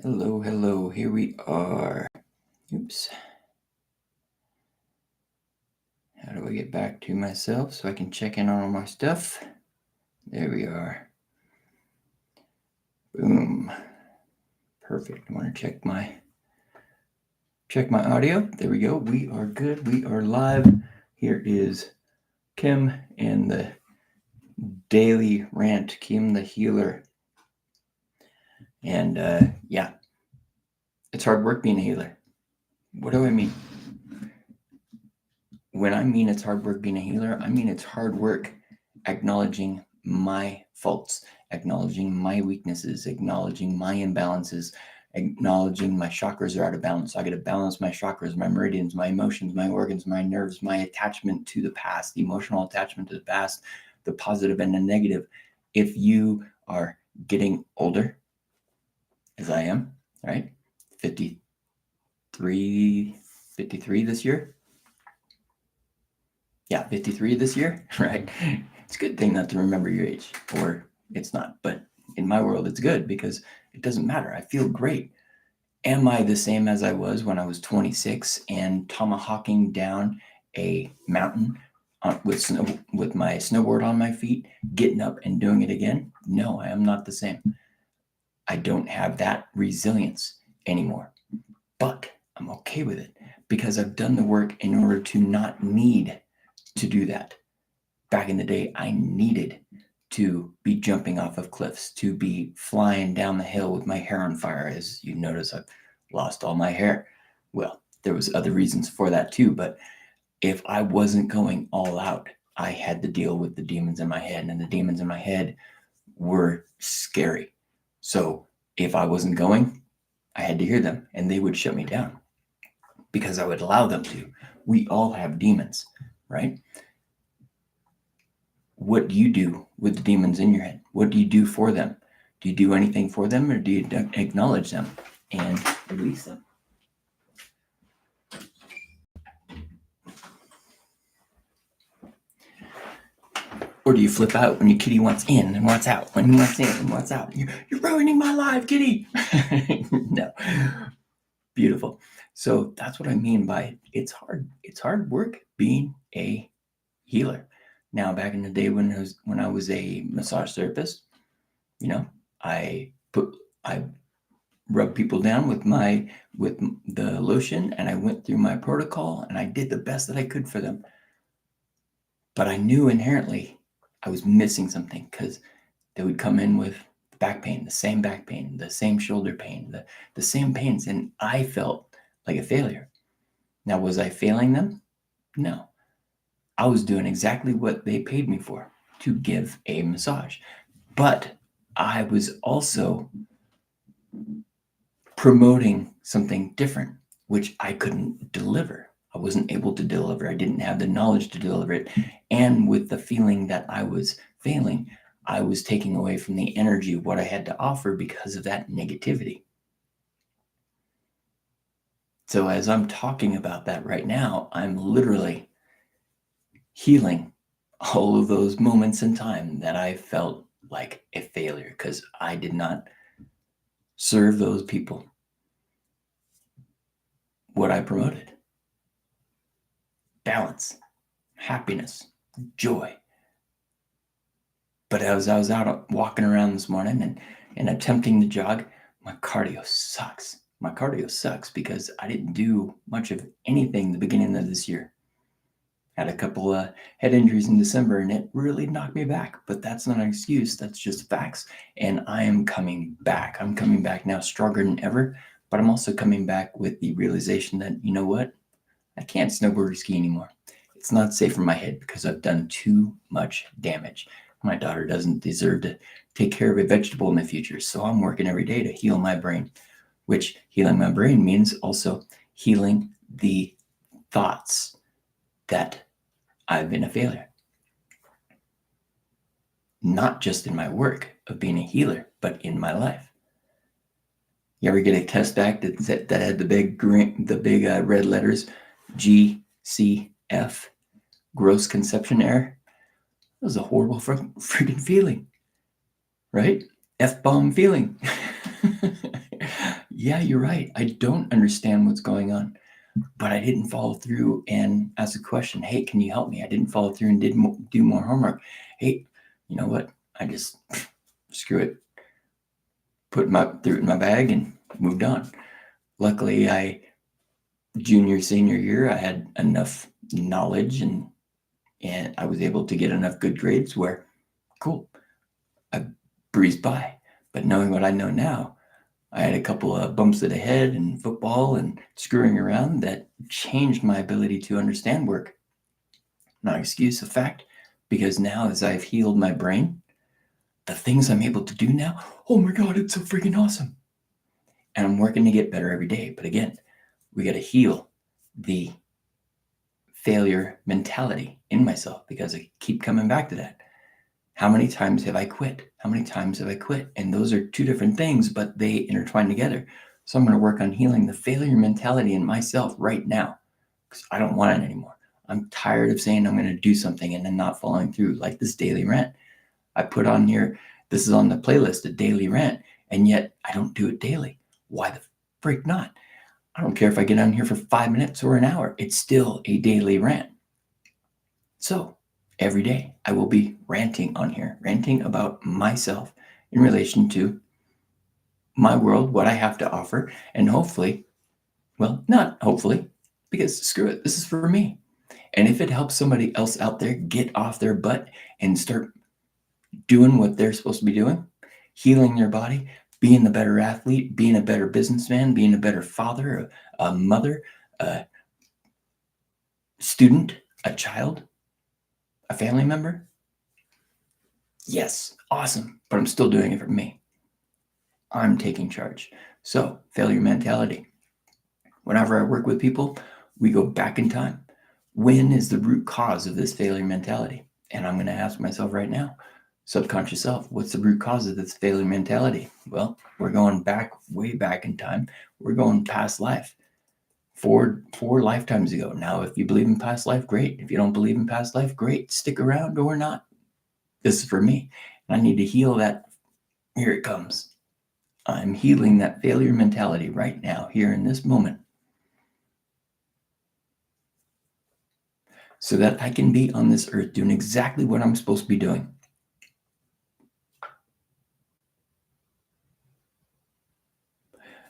Hello, hello. Here we are. Oops. How do I get back to myself so I can check in on all my stuff? There we are. Boom. Perfect. I want to check my audio. There we go. We are good. We are live. Here is Kim and the daily rant. Kim the healer. And yeah, it's hard work being a healer. What do I mean? When I mean it's hard work being a healer, I mean it's hard work acknowledging my faults, acknowledging my weaknesses, acknowledging my imbalances, acknowledging my chakras are out of balance. I got to balance my chakras, my meridians, my emotions, my organs, my nerves, my attachment to the past, the emotional attachment to the past, the positive and the negative. If you are getting older, as I am, right? 53 this year. Yeah, 53 this year, right? It's a good thing not to remember your age, or it's not. But in my world, it's good because it doesn't matter. I feel great. Am I the same as I was when I was 26 and tomahawking down a mountain with my snowboard on my feet, getting up and doing it again? No, I am not the same. I don't have that resilience anymore. But I'm okay with it because I've done the work in order to not need to do that. Back in the day, I needed to be jumping off of cliffs, to be flying down the hill with my hair on fire. As you notice, I've lost all my hair. Well, there was other reasons for that too, but if I wasn't going all out, I had to deal with the demons in my head, and the demons in my head were scary. So if I wasn't going, I had to hear them, and they would shut me down because I would allow them to. We all have demons, right? What do you do with the demons in your head? What do you do for them? Do you do anything for them, or do you acknowledge them and release them? Or do you flip out when your kitty wants in and wants out, when he wants in and wants out? You're ruining my life, kitty. No. Beautiful. So that's what I mean by it's hard. It's hard work being a healer. Now, back in the day when I was a massage therapist, I rubbed people down with the lotion, and I went through my protocol, and I did the best that I could for them. But I knew inherently I was missing something because they would come in with back pain, the same back pain, the same shoulder pain, the same pains, and I felt like a failure. Now, was I failing them? No. I was doing exactly what they paid me for, to give a massage. But I was also promoting something different, which I couldn't deliver. I wasn't able to deliver. I didn't have the knowledge to deliver it. And with the feeling that I was failing, I was taking away from the energy of what I had to offer because of that negativity. So as I'm talking about that right now, I'm literally healing all of those moments in time that I felt like a failure because I did not serve those people what I promoted. Balance, happiness, joy. But as I was out walking around this morning and attempting to jog, my cardio sucks. My cardio sucks because I didn't do much of anything the beginning of this year. Had a couple of head injuries in December, and it really knocked me back. But that's not an excuse. That's just facts. And I am coming back. I'm coming back now stronger than ever. But I'm also coming back with the realization that, you know what? I can't snowboard or ski anymore. It's not safe for my head because I've done too much damage. My daughter doesn't deserve to take care of a vegetable in the future. So I'm working every day to heal my brain, which healing my brain means also healing the thoughts that I've been a failure. Not just in my work of being a healer, but in my life. You ever get a test back that had the big red letters GCF, gross conception error? That was a horrible freaking feeling, right? F-bomb feeling. Yeah, you're right. I don't understand what's going on, but I didn't follow through and ask a question. Hey, can you help me? I didn't follow through and do more homework. Hey, you know what? I just screw it, threw it in my bag and moved on. Luckily, senior year, I had enough knowledge and I was able to get enough good grades where, cool, I breezed by. But knowing what I know now, I had a couple of bumps to the head in football and screwing around that changed my ability to understand work. Not an excuse, a fact, because now as I've healed my brain, the things I'm able to do now, oh my God, it's so freaking awesome. And I'm working to get better every day. But again, we got to heal the failure mentality in myself because I keep coming back to that. How many times have I quit? How many times have I quit? And those are two different things, but they intertwine together. So I'm going to work on healing the failure mentality in myself right now because I don't want it anymore. I'm tired of saying I'm going to do something and then not following through, like this daily rant. I put on here, this is on the playlist, a daily rant, and yet I don't do it daily. Why the freak not? I don't care if I get on here for 5 minutes or an hour. It's still a daily rant. So every day I will be ranting on here, ranting about myself in relation to my world, what I have to offer, and hopefully, well, not hopefully, because screw it, this is for me. And if it helps somebody else out there get off their butt and start doing what they're supposed to be doing, healing their body, being the better athlete, being a better businessman, being a better father, a mother, a student, a child, a family member, yes, awesome. But I'm still doing it for me. I'm taking charge. So, failure mentality. Whenever I work with people, we go back in time. When is the root cause of this failure mentality? And I'm going to ask myself right now, subconscious self, what's the root cause of this failure mentality? Well, we're going back, way back in time. We're going past life, four lifetimes ago. Now, if you believe in past life, great. If you don't believe in past life, great. Stick around or not. This is for me. I need to heal that. Here it comes. I'm healing that failure mentality right now, here in this moment, so that I can be on this earth doing exactly what I'm supposed to be doing.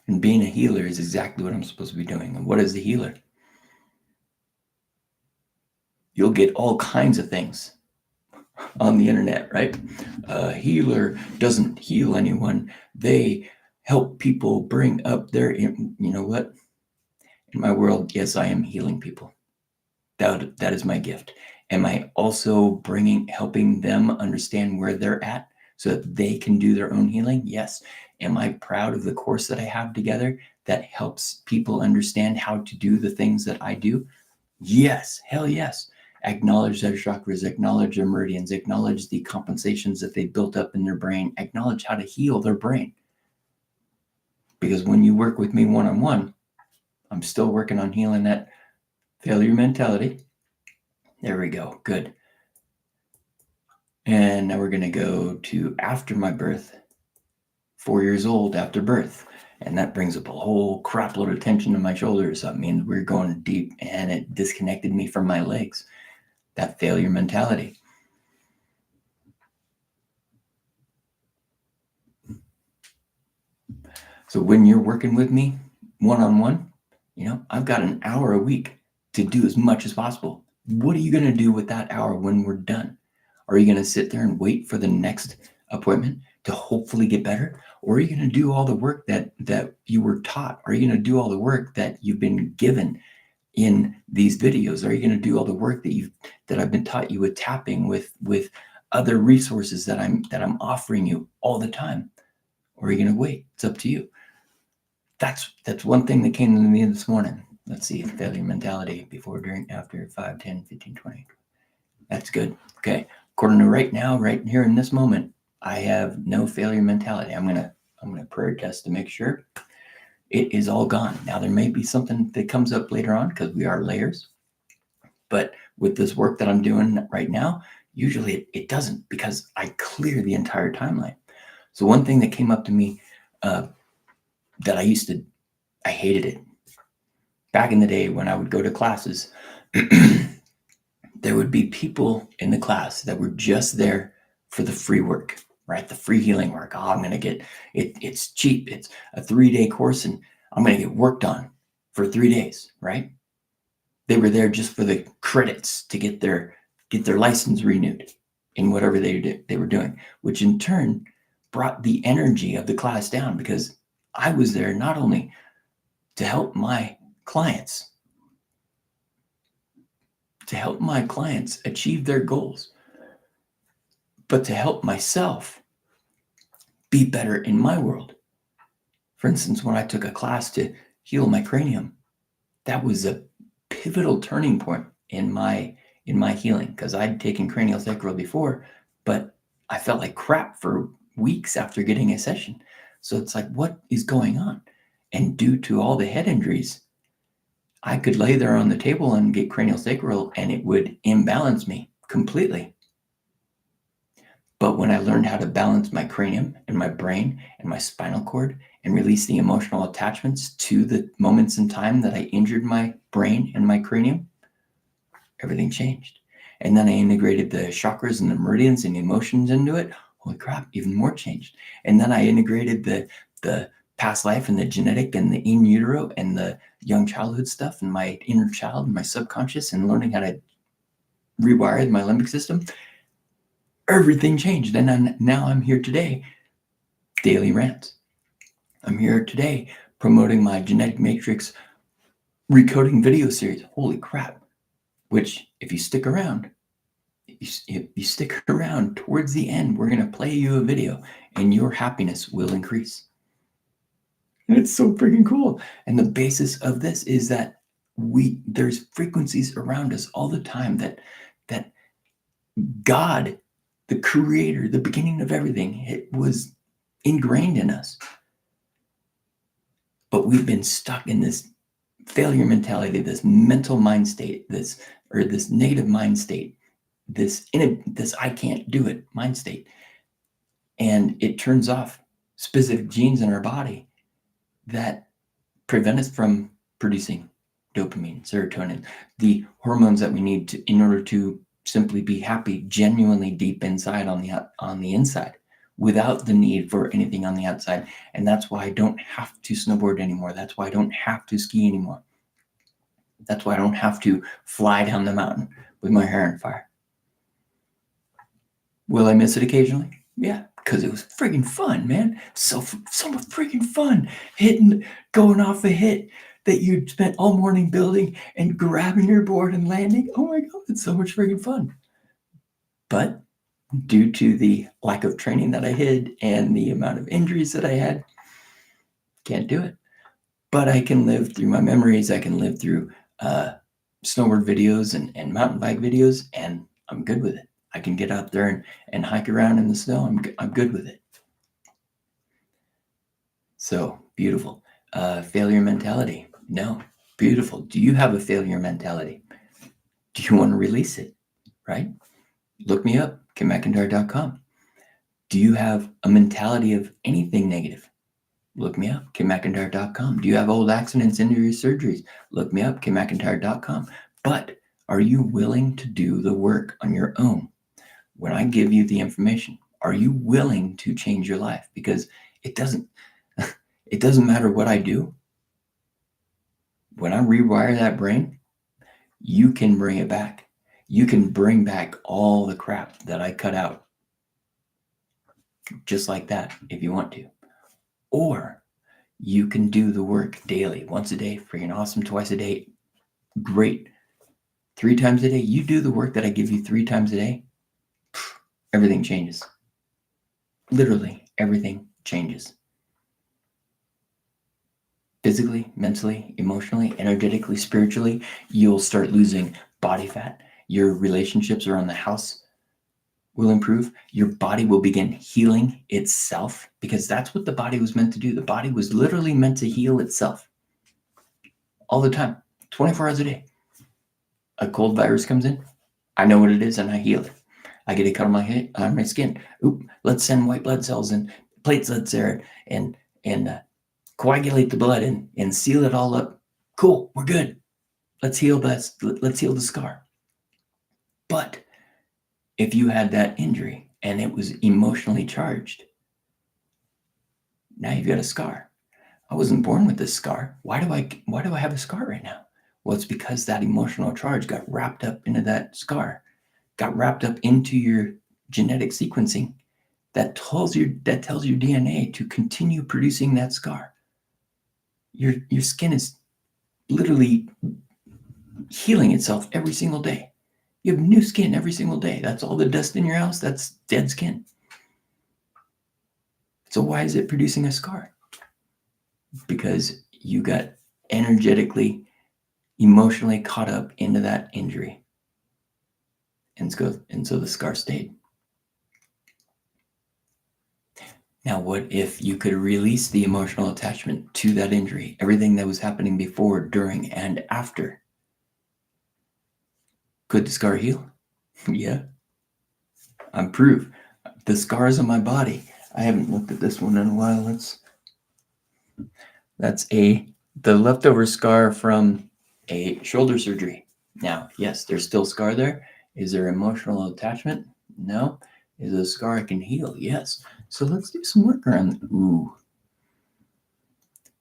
And being a healer is exactly what I'm supposed to be doing. And what is the healer? You'll get all kinds of things on the internet, right? A healer doesn't heal anyone. They help people bring up their, you know what? In my world, yes, I am healing people. That is my gift. Am I also helping them understand where they're at so that they can do their own healing? Yes. Am I proud of the course that I have together that helps people understand how to do the things that I do? Yes. Hell yes. Acknowledge their chakras, acknowledge their meridians, acknowledge the compensations that they built up in their brain, acknowledge how to heal their brain. Because when you work with me one-on-one, I'm still working on healing that failure mentality. There we go. Good. And now we're going to go to after my birth, 4 years old after birth. And that brings up a whole crap load of tension in my shoulders. That means we're going deep and it disconnected me from my legs. That failure mentality. So when you're working with me one-on-one, I've got an hour a week to do as much as possible. What are you going to do with that hour when we're done? Are you going to sit there and wait for the next appointment to hopefully get better? Or are you going to do all the work that you were taught? Are you going to do all the work that you've been given in these videos? Are you going to do all the work that I've been taught you with tapping, with other resources that I'm offering you all the time? Or are you going to wait? It's up to you. That's one thing that came to me this morning. Let's see, failure mentality before, during, after, 5, 10, 15, 20. That's good. Okay. According to right now, right here in this moment, I have no failure mentality. I'm gonna prayer test to make sure it is all gone. Now there may be something that comes up later on because we are layers, but with this work that I'm doing right now, usually it doesn't, because I clear the entire timeline. So one thing that came up to me that I hated it. Back in the day when I would go to classes, there would be people in the class that were just there for the free work, right? The free healing work. Oh, I'm going to get it. It's cheap. It's a 3-day course and I'm going to get worked on for 3 days, right? They were there just for the credits to get their license renewed in whatever they were doing, which in turn brought the energy of the class down because I was there not only to help my clients achieve their goals, but to help myself be better in my world. For instance, when I took a class to heal my cranium, that was a pivotal turning point in my healing because I'd taken cranial sacral before, but I felt like crap for weeks after getting a session. So it's like, what is going on? And due to all the head injuries, I could lay there on the table and get cranial sacral and it would imbalance me completely. But when I learned how to balance my cranium and my brain and my spinal cord and release the emotional attachments to the moments in time that I injured my brain and my cranium, everything changed. And then I integrated the chakras and the meridians and the emotions into it. Holy crap, even more changed. And then I integrated the past life and the genetic and the in utero and the young childhood stuff and my inner child and my subconscious and learning how to rewire my limbic system. Everything changed. And now I'm here today, daily rants. I'm here today promoting my genetic matrix recoding video series. Holy crap. Which, if you stick around, towards the end, we're going to play you a video and your happiness will increase. And it's so freaking cool. And the basis of this is that there's frequencies around us all the time that God, the creator, the beginning of everything, it was ingrained in us. But we've been stuck in this failure mentality, this mental mind state, this negative mind state, this I can't do it mind state. And it turns off specific genes in our body that prevent us from producing dopamine, serotonin, the hormones that we need in order to simply be happy, genuinely deep inside on the inside, without the need for anything on the outside. And that's why I don't have to snowboard anymore. That's why I don't have to ski anymore. That's why I don't have to fly down the mountain with my hair on fire. Will I miss it occasionally? Yeah, because it was freaking fun, man. So much freaking fun going off a hit that you spent all morning building and grabbing your board and landing. Oh my God, it's so much freaking fun. But due to the lack of training that I had and the amount of injuries that I had, can't do it. But I can live through my memories. I can live through snowboard videos and mountain bike videos, and I'm good with it. I can get out there and hike around in the snow. I'm good with it. So beautiful. Failure mentality. No, beautiful. Do you have a failure mentality? Do you want to release it? Right? Look me up, KimMcIntyre.com. Do you have a mentality of anything negative? Look me up, KimMcIntyre.com. Do you have old accidents, injuries, surgeries? Look me up, KimMcIntyre.com. But are you willing to do the work on your own? When I give you the information, are you willing to change your life? Because it doesn't matter what I do. When I rewire that brain, you can bring it back. You can bring back all the crap that I cut out. Just like that, if you want to. Or you can do the work daily, once a day, freaking awesome, twice a day, great. 3 times a day, you do the work that I give you 3 times a day, everything changes. Literally, everything changes. Physically, mentally, emotionally, energetically, spiritually, you'll start losing body fat. Your relationships around the house will improve. Your body will begin healing itself because that's what the body was meant to do. The body was literally meant to heal itself all the time, 24 hours a day. A cold virus comes in, I know what it is and I heal it. I get a cut on my skin. Let's send white blood cells and platelets there and coagulate the blood and seal it all up. Cool, we're good. Let's heal that. Let's heal the scar. But if you had that injury and it was emotionally charged, now you've got a scar. I wasn't born with this scar. Why do I have a scar right now? Well, it's because that emotional charge got wrapped up into that scar, got wrapped up into your genetic sequencing that tells your DNA to continue producing that scar. Your skin is literally healing itself every single day. You have new skin every single day. That's all the dust in your house. That's dead skin. So why is it producing a scar? Because you got energetically, emotionally caught up into that injury. And so the scar stayed. Now, what if you could release the emotional attachment to that injury, everything that was happening before, during, and after? Could the scar heal? Yeah. I'm proof. The scars on my body. I haven't looked at this one in a while. That's the leftover scar from a shoulder surgery. Now, yes, there's still scar there. Is there emotional attachment? No. Is it a scar I can heal? Yes. So let's do some work around. Ooh.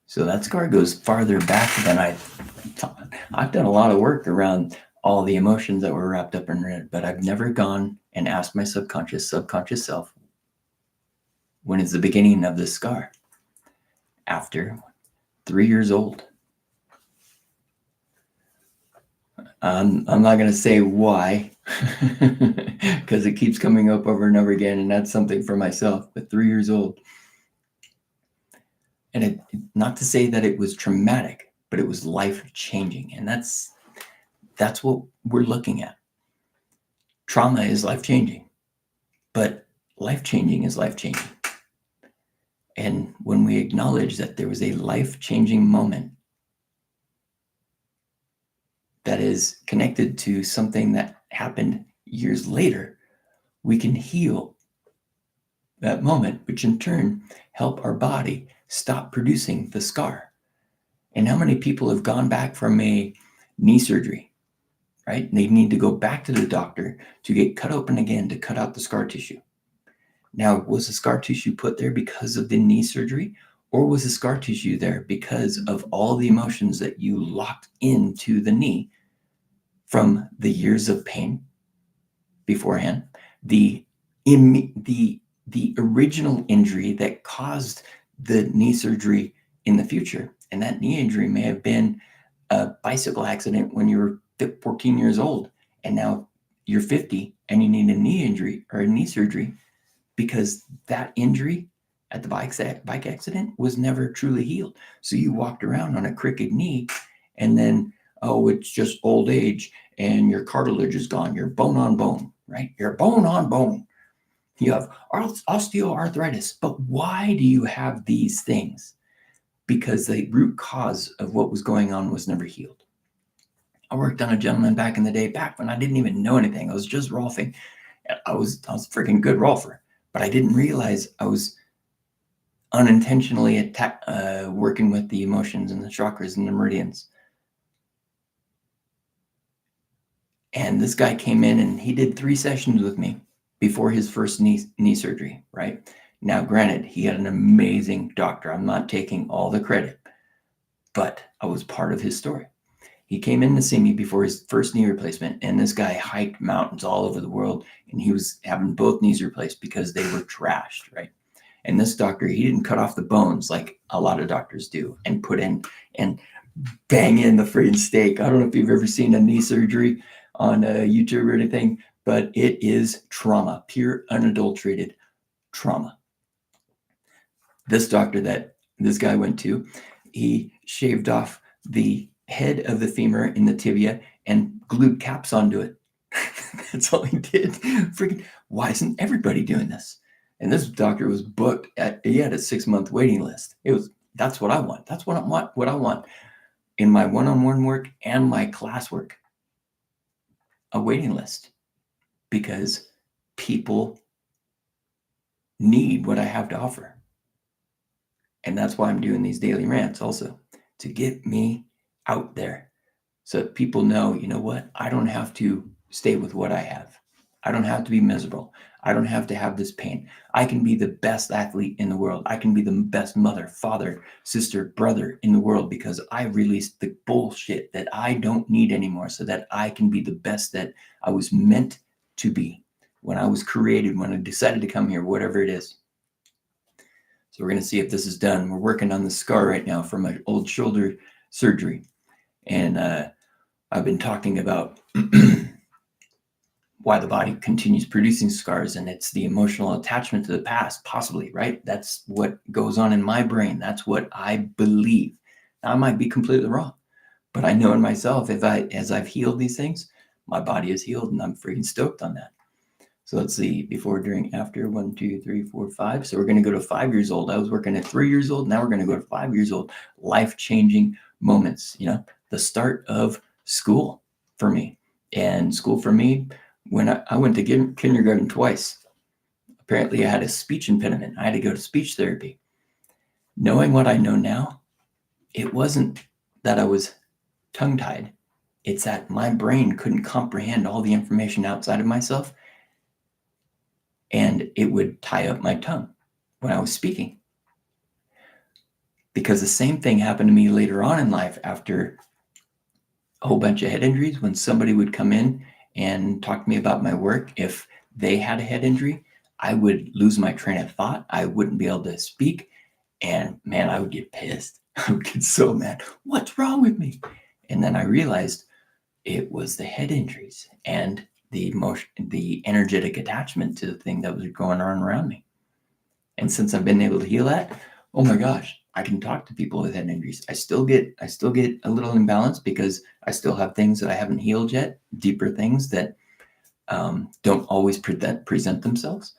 So that scar goes farther back than I've done a lot of work around all the emotions that were wrapped up in it, but I've never gone and asked my subconscious self, when is the beginning of this scar? After 3 years old. I'm not going to say why, because it keeps coming up over and over again, and that's something for myself, but 3 years old. And not to say that it was traumatic, but it was life-changing, and that's what we're looking at. Trauma is life-changing, but life-changing is life-changing. And when we acknowledge that there was a life-changing moment that is connected to something that happened years later, we can heal that moment, which in turn help our body stop producing the scar. And how many people have gone back from a knee surgery, right? And they need to go back to the doctor to get cut open again to cut out the scar tissue. Now, was the scar tissue put there because of the knee surgery? Or was the scar tissue there because of all the emotions that you locked into the knee from the years of pain beforehand, the original injury that caused the knee surgery in the future? And that knee injury may have been a bicycle accident when you were 14 years old, and now you're 50 and you need a knee injury or a knee surgery because that injury at the bike accident was never truly healed. So you walked around on a crooked knee, and then, oh, it's just old age and your cartilage is gone. You're bone on bone, right? You're bone on bone. You have osteoarthritis. But why do you have these things? Because the root cause of what was going on was never healed. I worked on a gentleman back in the day, back when I didn't even know anything. I was just rolfing. I was a freaking good rolfer, but I didn't realize I was unintentionally working with the emotions and the chakras and the meridians. And this guy came in and he did 3 sessions with me before his first knee surgery, right? Now, granted, he had an amazing doctor. I'm not taking all the credit, but I was part of his story. He came in to see me before his first knee replacement, and this guy hiked mountains all over the world, and he was having both knees replaced because they were trashed, right? And this doctor, he didn't cut off the bones like a lot of doctors do and put in and bang in the freaking steak. I don't know if you've ever seen a knee surgery on YouTube or anything, but it is trauma, pure unadulterated trauma. This doctor that this guy went to, he shaved off the head of the femur in the tibia and glued caps onto it. That's all he did. Freaking, why isn't everybody doing this? And this doctor was booked he had a 6-month waiting list. That's what I want. That's what I want in my one-on-one work and my class work. A waiting list, because people need what I have to offer. And that's why I'm doing these daily rants also, to get me out there so that people know, you know what? I don't have to stay with what I have. I don't have to be miserable. I don't have to have this pain. I can be the best athlete in the world. I can be the best mother, father, sister, brother in the world because I released the bullshit that I don't need anymore so that I can be the best that I was meant to be when I was created, when I decided to come here, whatever it is. So we're going to see if this is done. We're working on the scar right now from my old shoulder surgery. And I've been talking about why the body continues producing scars, and it's the emotional attachment to the past, possibly, right? That's what goes on in my brain. That's what I believe. Now, I might be completely wrong, but I know in myself, as I've healed these things, my body is healed, and I'm freaking stoked on that. So let's see, before, during, after, 1, 2, 3, 4, 5. So we're going to go to 5 years old. I was working at 3 years old. Now we're going to go to 5 years old. Life-changing moments, the start of school for me. And school for me, when I went to kindergarten twice. Apparently I had a speech impediment. I had to go to speech therapy. Knowing what I know now, it wasn't that I was tongue-tied. It's that my brain couldn't comprehend all the information outside of myself, and it would tie up my tongue when I was speaking. Because the same thing happened to me later on in life after a whole bunch of head injuries. When somebody would come in and talk to me about my work, if they had a head injury, I would lose my train of thought. I wouldn't be able to speak. And man, I would get pissed. I would get so mad. What's wrong with me? And then I realized it was the head injuries and the emotion, the energetic attachment to the thing that was going on around me. And since I've been able to heal that, oh my gosh, I can talk to people with head injuries. I still get a little imbalance because I still have things that I haven't healed yet, deeper things that don't always present themselves.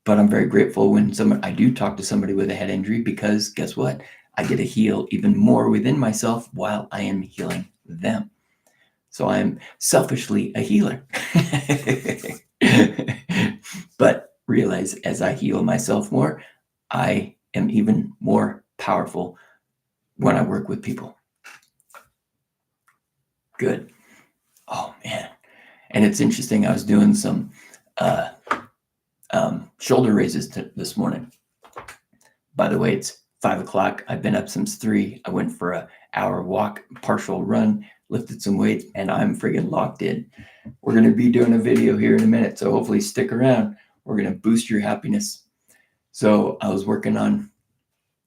But I'm very grateful when I do talk to somebody with a head injury, because guess what? I get to heal even more within myself while I am healing them. So I'm selfishly a healer. But realize as I heal myself more, I am even more powerful when I work with people. Good. Oh man. And it's interesting. I was doing some shoulder raises this morning. By the way, it's 5 o'clock. I've been up since 3. I went for an hour walk, partial run, lifted some weights, and I'm friggin' locked in. We're going to be doing a video here in a minute, so hopefully stick around. We're going to boost your happiness. So I was working on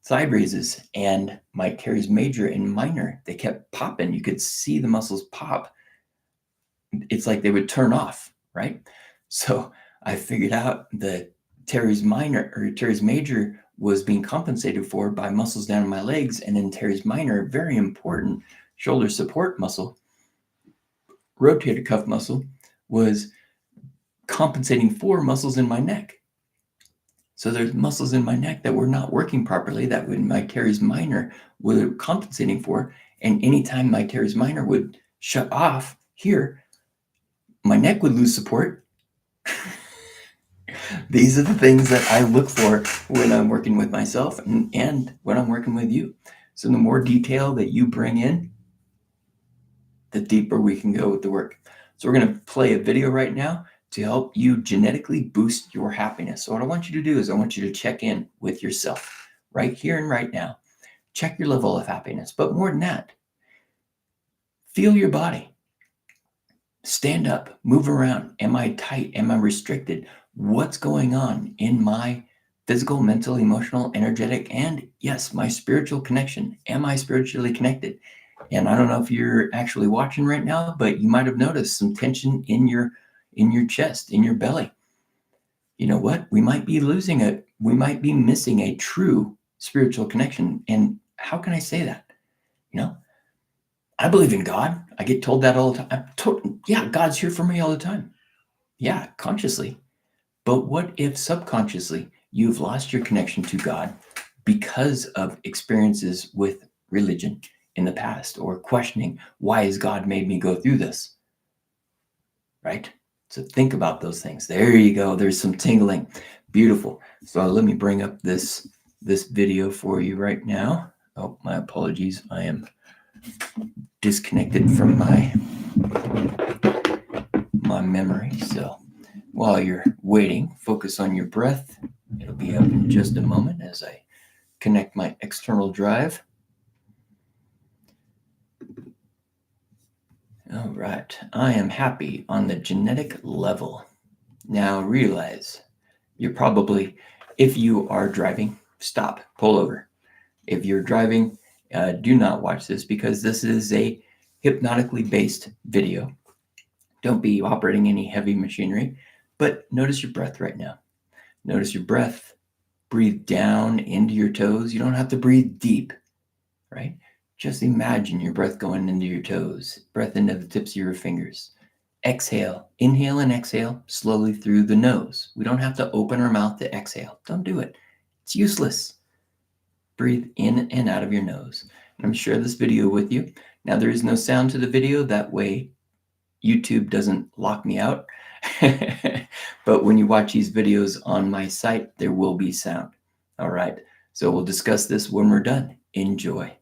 side raises, and my teres major and minor, they kept popping. You could see the muscles pop. It's like they would turn off, right? So I figured out the teres minor or teres major was being compensated for by muscles down in my legs, and then teres minor, very important shoulder support muscle, rotator cuff muscle, was compensating for muscles in my neck. So there's muscles in my neck that were not working properly that when my teres minor were compensating for, and anytime my teres minor would shut off here, my neck would lose support. These are the things that I look for when I'm working with myself and when I'm working with you. So the more detail that you bring in, the deeper we can go with the work. So we're going to play a video right now to help you genetically boost your happiness. So what I want you to do is I want you to check in with yourself right here and right now. Check your level of happiness. But more than that, feel your body. Stand up, move around. Am I tight? Am I restricted? What's going on in my physical, mental, emotional, energetic, and yes, my spiritual connection? Am I spiritually connected? And I don't know if you're actually watching right now, but you might have noticed some tension in your chest, in your belly. You know what? We might be missing a true spiritual connection. And how can I say that? I believe in God. I get told that all the time. Yeah, God's here for me all the time. Yeah, consciously. But what if subconsciously you've lost your connection to God because of experiences with religion in the past, or questioning, why has God made me go through this? Right? So think about those things. There you go. There's some tingling. Beautiful. So let me bring up this this video for you right now. Oh, my apologies. I am disconnected from my memory. So while you're waiting, focus on your breath. It'll be up in just a moment as I connect my external drive. All right, I am happy on the genetic level. Now realize you're probably, if you are driving, stop, pull over. If you're driving, do not watch this because this is a hypnotically based video. Don't be operating any heavy machinery, but notice your breath right now. Notice your breath. Breathe down into your toes. You don't have to breathe deep, right? Just imagine your breath going into your toes, breath into the tips of your fingers. Exhale, inhale and exhale slowly through the nose. We don't have to open our mouth to exhale. Don't do it. It's useless. Breathe in and out of your nose. I'm going to share this video with you. Now, there is no sound to the video. That way, YouTube doesn't lock me out. But when you watch these videos on my site, there will be sound. All right. So we'll discuss this when we're done. Enjoy.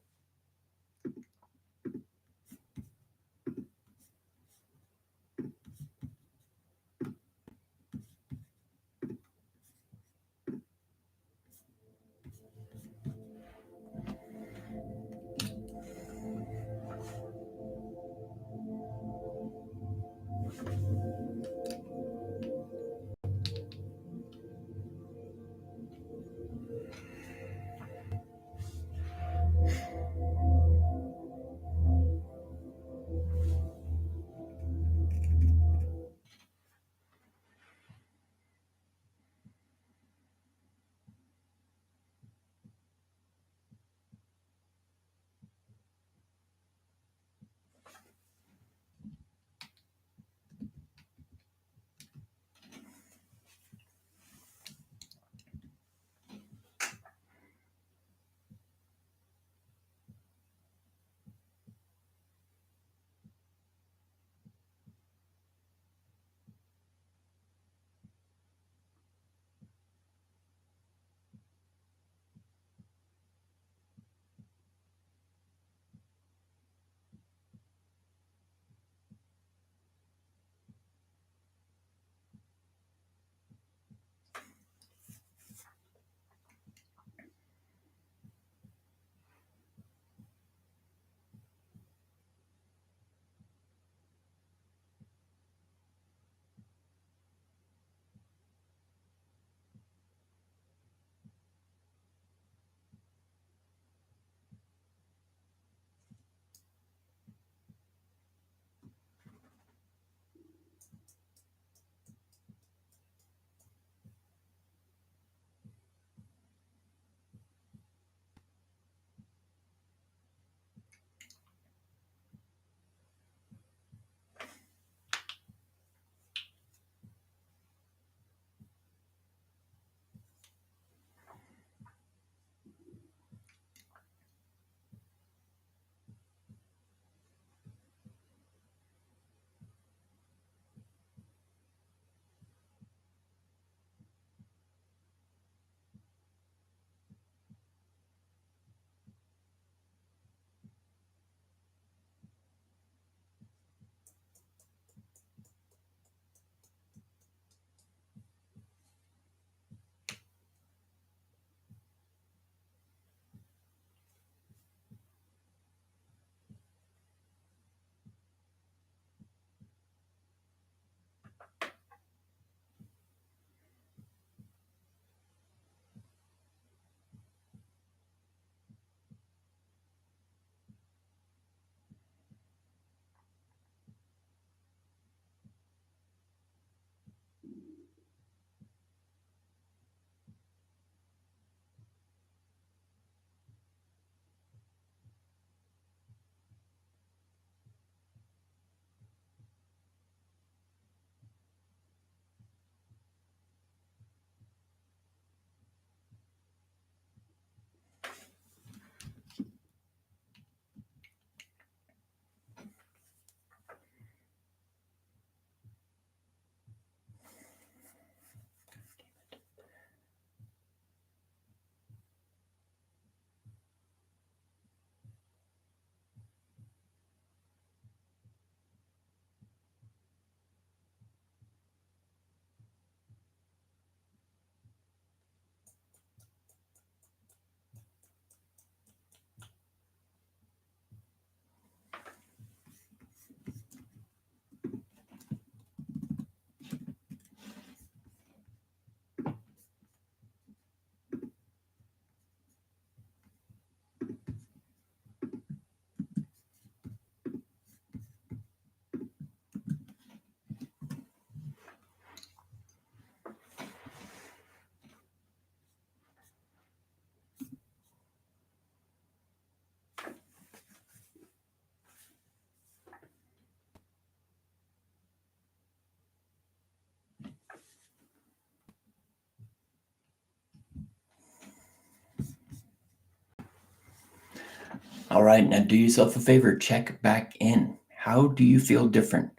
All right, now do yourself a favor, check back in. How do you feel different?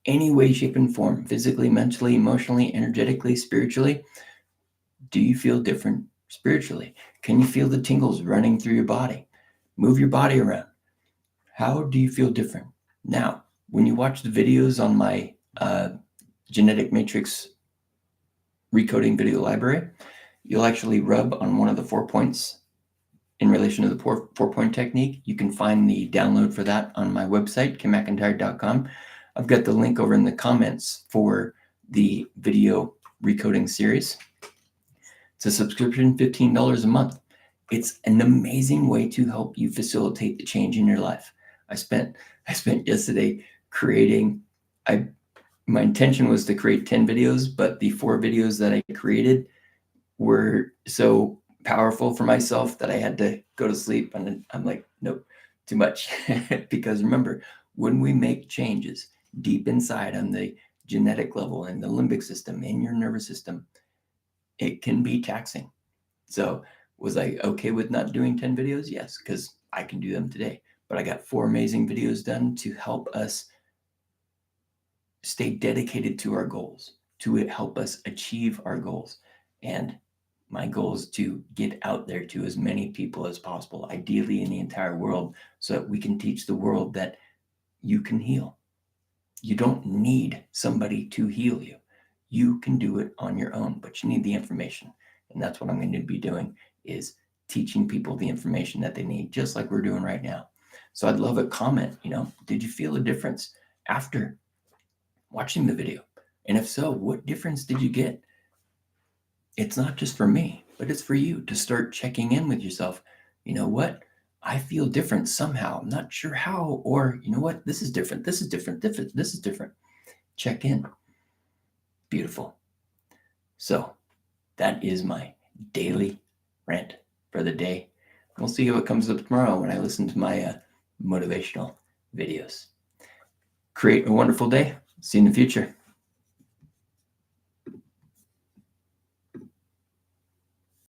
Any way, shape, and form, physically, mentally, emotionally, energetically, spiritually? Do you feel different spiritually? Can you feel the tingles running through your body? Move your body around. How do you feel different? Now, when you watch the videos on my genetic matrix recoding video library, you'll actually rub on one of the 4 points in relation to the four-point technique. You can find the download for that on my website, kimmcIntyre.com. I've got the link over in the comments for the video recoding series. It's a subscription, $15 a month. It's an amazing way to help you facilitate the change in your life. I spent yesterday creating, my intention was to create 10 videos, but the 4 videos that I created were so powerful for myself that I had to go to sleep. And I'm like, nope, too much. Because remember, when we make changes deep inside on the genetic level in the limbic system, in your nervous system, it can be taxing. So was I okay with not doing 10 videos? Yes, because I can do them today. But I got 4 amazing videos done to help us stay dedicated to our goals, to help us achieve our goals. And my goal is to get out there to as many people as possible, ideally in the entire world, so that we can teach the world that you can heal. You don't need somebody to heal you. You can do it on your own, but you need the information. And that's what I'm going to be doing, is teaching people the information that they need, just like we're doing right now. So I'd love a comment, did you feel a difference after watching the video? And if so, what difference did you get? It's not just for me, but it's for you to start checking in with yourself. You know what? I feel different somehow. I'm not sure how, or you know what? This is different. This is different. This is different. Check in. Beautiful. So that is my daily rant for the day. We'll see what comes up tomorrow when I listen to my motivational videos. Create a wonderful day. See you in the future.